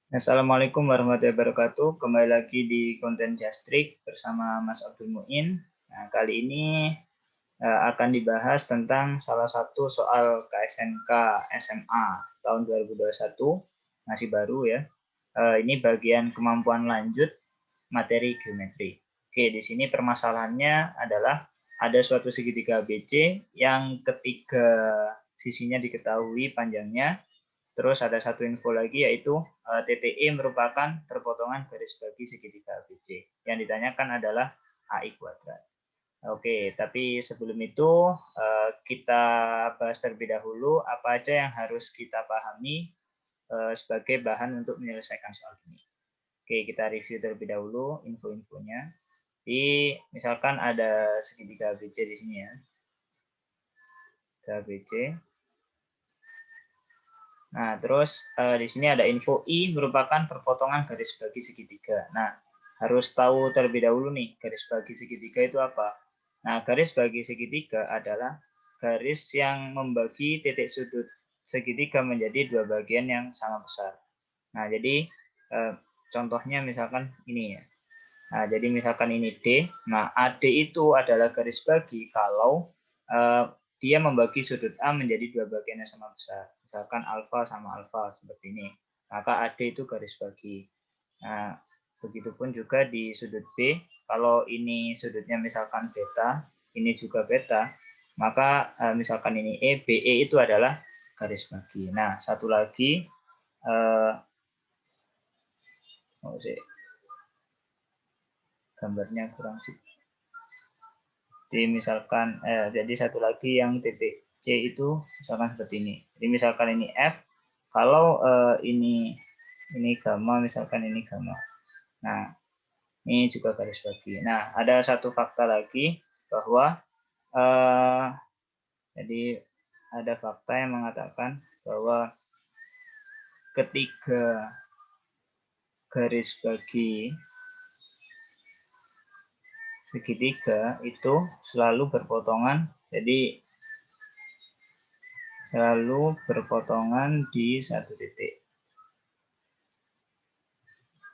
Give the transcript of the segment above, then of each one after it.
Assalamualaikum warahmatullahi wabarakatuh. Kembali lagi di konten Jastrik bersama Mas Abdul Muin. Nah, kali ini akan dibahas tentang salah satu soal KSNK SMA tahun 2021, masih baru ya. Ini bagian kemampuan lanjut materi geometri. Oke, di sini permasalahannya adalah ada suatu segitiga ABC yang ketiga sisinya diketahui panjangnya. Terus ada satu info lagi yaitu titik E merupakan perpotongan garis bagi segitiga ABC. Yang ditanyakan adalah AI kuadrat. Oke, tapi sebelum itu kita bahas terlebih dahulu apa aja yang harus kita pahami sebagai bahan untuk menyelesaikan soal ini. Oke, kita review terlebih dahulu info-infonya. Jadi misalkan ada segitiga ABC di sini ya. ABC. Nah, terus di sini ada info I merupakan perpotongan garis bagi segitiga. Nah, harus tahu terlebih dahulu nih, garis bagi segitiga itu apa. Nah, garis bagi segitiga adalah garis yang membagi titik sudut segitiga menjadi dua bagian yang sama besar. Nah, jadi contohnya misalkan ini ya. Nah, jadi misalkan ini D. Nah, AD itu adalah garis bagi kalau dia membagi sudut A menjadi dua bagian yang sama besar. Misalkan alfa sama alfa seperti ini. Maka AD itu garis bagi. Nah, begitupun juga di sudut B. Kalau ini sudutnya misalkan beta, ini juga beta, maka misalkan ini E, BE itu adalah garis bagi. Nah, satu lagi, gambarnya kurang sih. Jadi misalkan jadi satu lagi yang titik C itu misalkan seperti ini. Jadi misalkan ini F, kalau ini gamma, misalkan ini gamma. Nah, ini juga garis bagi. Nah, ada satu fakta lagi bahwa jadi ada fakta yang mengatakan bahwa ketiga garis bagi segitiga itu selalu berpotongan, jadi selalu berpotongan di satu titik.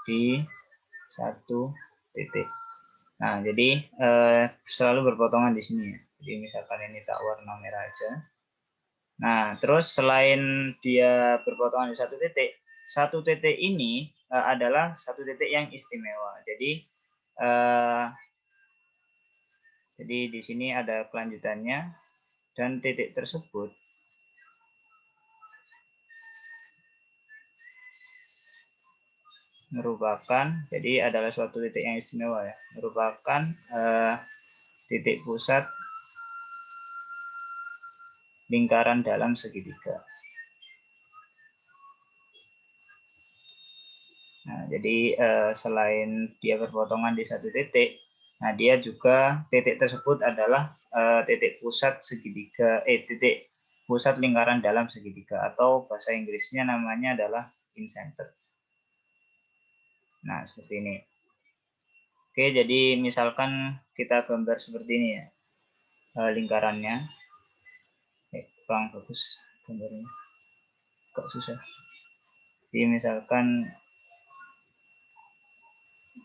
Di satu titik. Nah, jadi selalu berpotongan di sini ya. Jadi misalkan ini tak warna merah aja. Nah, terus selain dia berpotongan di satu titik ini adalah satu titik yang istimewa. Jadi di sini ada kelanjutannya dan titik tersebut merupakan, jadi adalah suatu titik yang istimewa ya, merupakan titik pusat lingkaran dalam segitiga. Nah, jadi selain dia berpotongan di satu titik, nah dia juga titik tersebut adalah titik pusat segitiga, titik pusat lingkaran dalam segitiga, atau bahasa Inggrisnya namanya adalah incenter. Nah, seperti ini. Oke, jadi misalkan kita gambar seperti ini ya, lingkarannya. Kurang bagus gambarnya, kok susah. Jadi misalkan,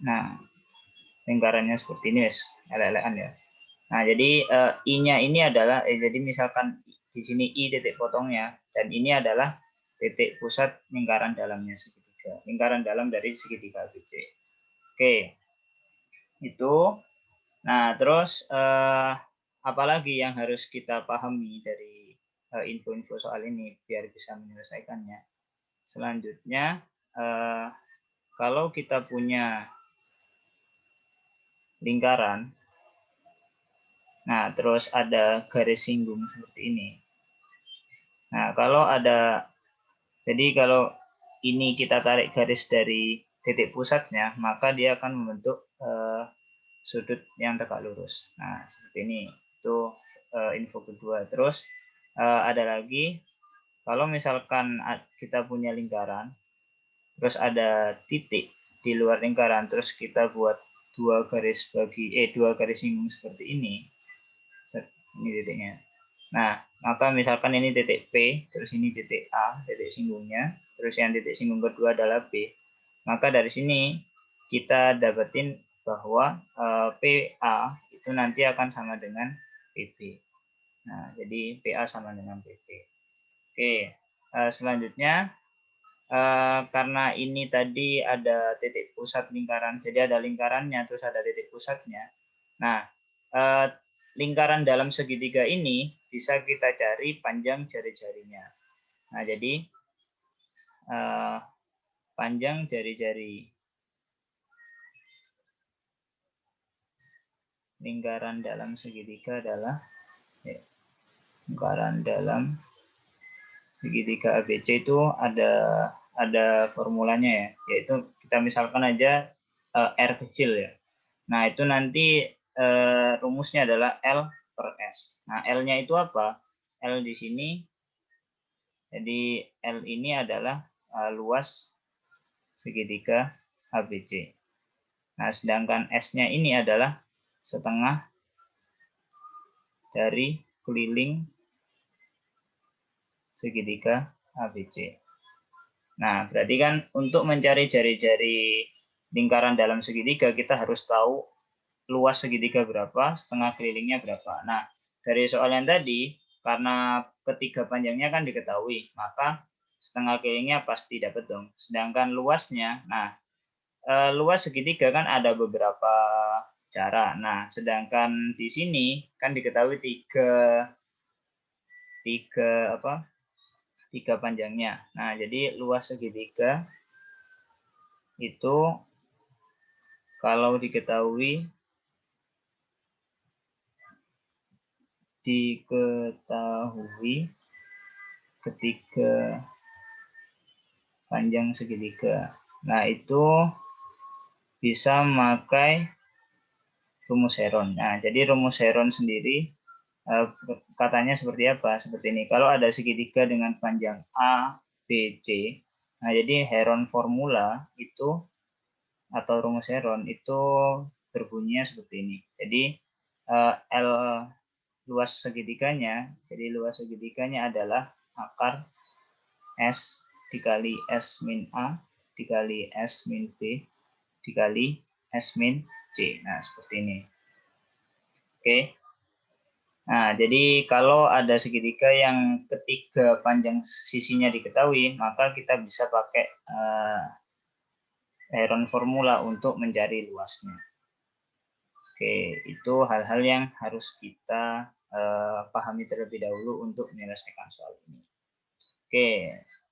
nah lingkarannya seperti ini guys, elek-elekan ya. Nah, jadi I-nya ini adalah jadi misalkan di sini I titik potongnya, dan ini adalah titik pusat lingkaran dalamnya segitiga. Lingkaran dalam dari segitiga ABC. Oke. Itu. Nah, terus apalagi yang harus kita pahami dari info-info soal ini biar bisa menyelesaikannya. Selanjutnya, kalau kita punya lingkaran, nah terus ada garis singgung seperti ini. Nah, jadi kalau ini kita tarik garis dari titik pusatnya, maka dia akan membentuk sudut yang tegak lurus. Nah, seperti ini. Itu info kedua. Terus ada lagi, kalau misalkan kita punya lingkaran, terus ada titik di luar lingkaran, terus kita buat dua garis singgung seperti ini. Ini titiknya. Nah, maka misalkan ini titik P, terus ini titik A, titik singgungnya, terus yang titik singgung kedua adalah B. Maka dari sini kita dapetin bahwa PA itu nanti akan sama dengan PP. Nah, jadi PA sama dengan PP. Oke, selanjutnya karena ini tadi ada titik pusat lingkaran, jadi ada lingkarannya, terus ada titik pusatnya. Nah, lingkaran dalam segitiga ini bisa kita cari panjang jari-jarinya. Nah, jadi panjang jari-jari lingkaran dalam segitiga adalah lingkaran dalam segitiga ABC itu ada formulanya ya, yaitu kita misalkan aja R kecil ya. Nah, itu nanti rumusnya adalah L per S. Nah, L-nya itu apa? L di sini, jadi L ini adalah luas segitiga ABC. Nah, sedangkan S-nya ini adalah setengah dari keliling segitiga ABC. Nah, berarti kan untuk mencari jari-jari lingkaran dalam segitiga, kita harus tahu luas segitiga berapa, setengah kelilingnya berapa. Nah, dari soal yang tadi, karena ketiga panjangnya kan diketahui, maka setengah kelilingnya pasti dapat dong. Sedangkan luasnya, nah, luas segitiga kan ada beberapa cara. Nah, sedangkan di sini kan diketahui tiga panjangnya. Nah, jadi luas segitiga itu kalau diketahui ketiga panjang segitiga. Nah, itu bisa memakai rumus Heron. Nah, jadi rumus Heron sendiri katanya seperti apa? Seperti ini. Kalau ada segitiga dengan panjang A, B, C, nah jadi Heron formula itu atau rumus Heron itu berbunyinya seperti ini. Jadi L luas segitiganya, jadi luas segitiganya adalah akar S dikali S min A dikali S min B dikali S min C. Nah, seperti ini. Oke. Nah, jadi kalau ada segitiga yang ketiga panjang sisinya diketahui, maka kita bisa pakai Heron formula untuk mencari luasnya. Oke, itu hal-hal yang harus kita pahami terlebih dahulu untuk menyelesaikan soal ini. Oke,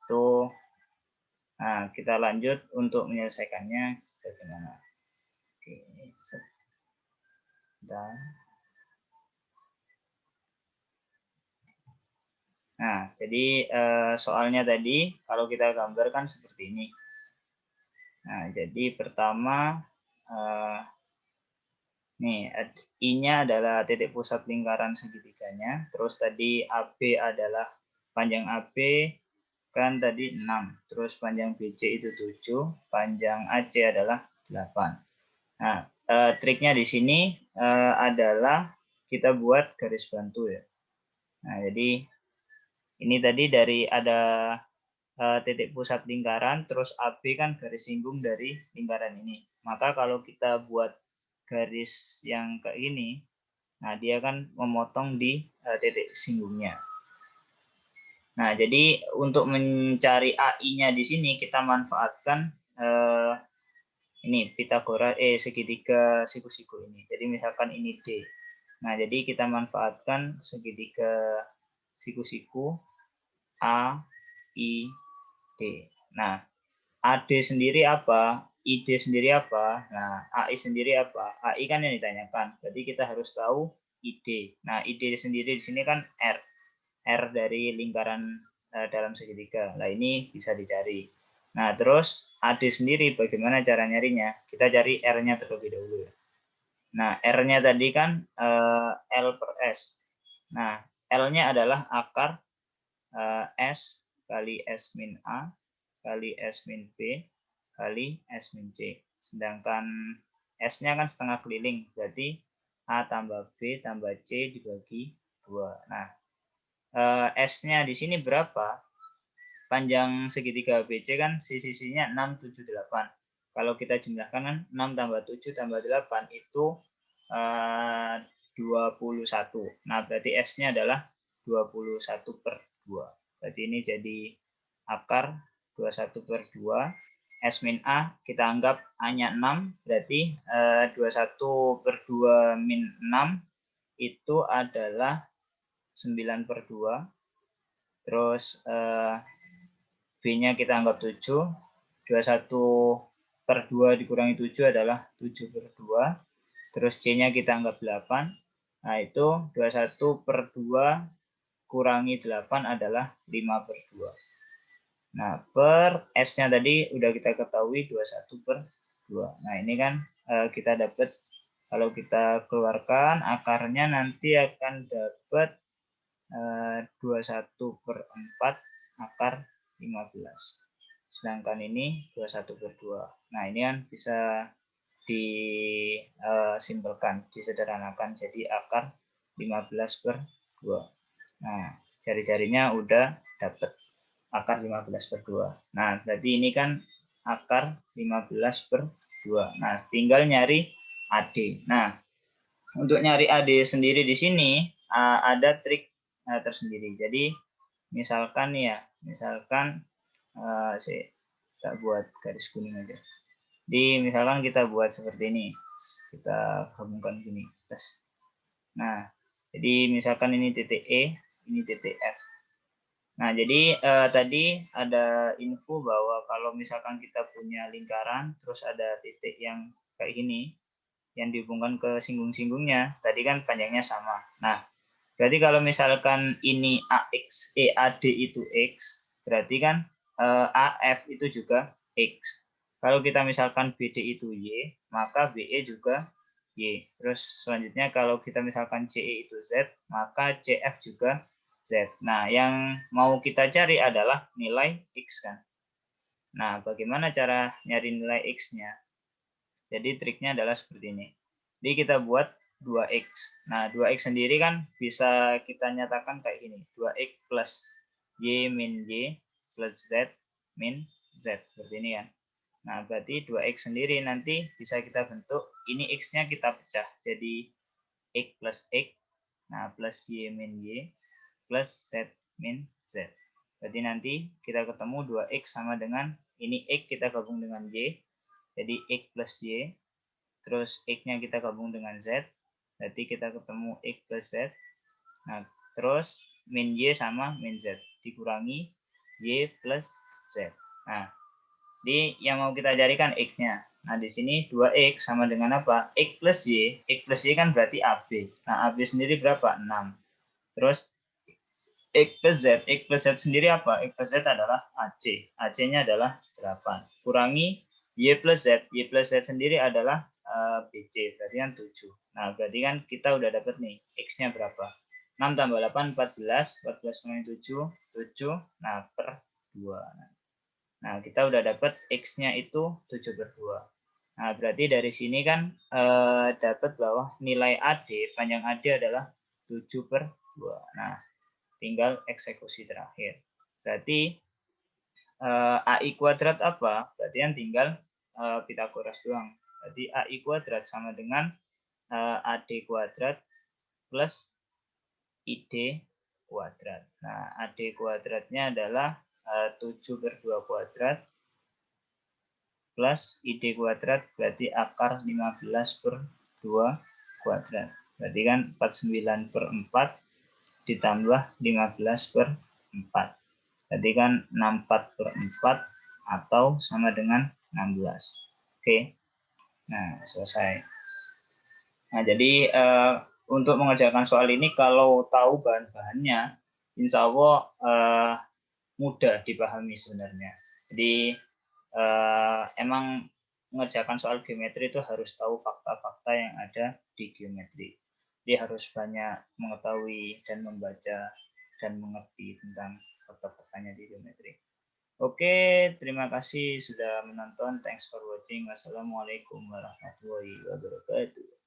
itu nah, kita lanjut untuk menyelesaikannya bagaimana. Oke, sebentar. Nah, jadi soalnya tadi kalau kita gambarkan seperti ini. Nah, jadi pertama nih I-nya adalah titik pusat lingkaran segitiganya, terus tadi AB adalah panjang AB kan tadi 6, terus panjang BC itu 7, panjang AC adalah 8. Nah, triknya di sini adalah kita buat garis bantu ya. Nah, jadi ini tadi dari ada titik pusat lingkaran, terus AB kan garis singgung dari lingkaran ini. Maka kalau kita buat garis yang kayak ini, nah dia kan memotong di titik singgungnya. Nah, jadi untuk mencari AI-nya di sini kita manfaatkan ini Pitagoras segitiga siku-siku ini. Jadi misalkan ini D. Nah, jadi kita manfaatkan segitiga siku-siku A, I, D. Nah, AD sendiri apa? ID sendiri apa? Nah, AI sendiri apa? AI kan yang ditanyakan. Jadi kita harus tahu ID. Nah, ID sendiri di sini kan R. R dari lingkaran dalam segitiga. Nah, ini bisa dicari. Nah, terus AD sendiri bagaimana cara nyarinya? Kita cari R-nya terlebih dahulu. Nah, R-nya tadi kan L per S. Nah, L-nya adalah akar S kali S min A kali S min B kali S min C. Sedangkan S-nya kan setengah keliling, berarti A tambah B tambah C dibagi 2. Nah, S-nya di sini berapa? Panjang segitiga ABC kan sisi-sisinya 6, 7, 8. Kalau kita jumlahkan kan 6 tambah 7 tambah 8 itu 21. Nah, berarti S-nya adalah 21/2. Berarti ini jadi akar 21/2. S min A kita anggap A-nya 6. Berarti 21/2 min 6 itu adalah 9/2. Terus B-nya kita anggap 7. 21/2 dikurangi 7 adalah 7/2. Terus C-nya kita anggap 8. Nah, itu 21/2 kurangi 8 adalah 5/2. Nah, per S-nya tadi udah kita ketahui 21/2. Nah, ini kan kita dapat, kalau kita keluarkan akarnya nanti akan dapat 21/4 akar 15. Sedangkan ini 21/2. Nah, ini kan bisa disimpelkan, disederhanakan jadi akar 15/2. Nah, jari-jarinya udah dapat akar 15/2. Nah, berarti ini kan akar 15/2. Nah, tinggal nyari AD. Nah, untuk nyari AD sendiri di sini ada trik tersendiri. Jadi, misalkan ya, misalkan saya buat garis kuning aja. Jadi misalkan kita buat seperti ini, kita gabungkan gini. Nah, jadi misalkan ini titik E, ini titik F. Nah, jadi tadi ada info bahwa kalau misalkan kita punya lingkaran, terus ada titik yang kayak gini, yang dihubungkan ke singgung-singgungnya, tadi kan panjangnya sama. Nah, berarti kalau misalkan ini AX, EAD itu X, berarti kan AF itu juga X. Kalau kita misalkan BD itu Y, maka BE juga Y. Terus selanjutnya kalau kita misalkan CE itu Z, maka CF juga Z. Nah, yang mau kita cari adalah nilai X kan. Nah, bagaimana cara nyari nilai X-nya? Jadi triknya adalah seperti ini. Jadi kita buat 2X. Nah, 2X sendiri kan bisa kita nyatakan kayak gini. 2X plus Y min Y plus Z min Z. Seperti ini kan. Nah, berarti 2X sendiri nanti bisa kita bentuk. Ini X-nya kita pecah. Jadi X plus X. Nah, plus Y min Y plus Z min Z. Berarti nanti kita ketemu 2X sama dengan ini X kita gabung dengan Y. Jadi X plus Y. Terus X-nya kita gabung dengan Z. Berarti kita ketemu X plus Z. Nah, terus min Y sama min Z. Dikurangi Y plus Z. Nah, jadi yang mau kita carikan X-nya. Nah, di sini 2X sama dengan apa? X plus Y. X plus Y kan berarti AB. Nah, AB sendiri berapa? 6. Terus X plus Z. X plus Z sendiri apa? X plus Z adalah AC. AC-nya adalah 8. Kurangi Y plus Z. Y plus Z sendiri adalah BC. Berarti kan 7. Nah, berarti kan kita udah dapat nih. X-nya berapa? 6 tambah 8, 14. 14 kurangi 7, 7. Nah, per 2. Nah, kita udah dapat X-nya itu 7/2. Nah, berarti dari sini kan dapat bahwa nilai AD, panjang AD adalah 7/2. Nah, tinggal eksekusi terakhir. Berarti AI kuadrat apa? Berarti kan tinggal Pitagoras doang. Berarti AI kuadrat sama dengan AD kuadrat plus ID kuadrat. Nah, AD kuadratnya adalah 7/2 kuadrat plus ID kuadrat berarti akar 15/2 kuadrat. Berarti kan 49/4 ditambah 15/4. Berarti kan 64/4 atau sama dengan 16. Oke. Nah, selesai. Nah, jadi untuk mengerjakan soal ini kalau tahu bahan-bahannya, insya Allah mudah dipahami sebenarnya. Jadi emang mengerjakan soal geometri itu harus tahu fakta-fakta yang ada di geometri. Dia harus banyak mengetahui dan membaca dan mengerti tentang fakta-faktanya di geometri. Oke, terima kasih sudah menonton. Thanks for watching. Wassalamualaikum warahmatullahi wabarakatuh.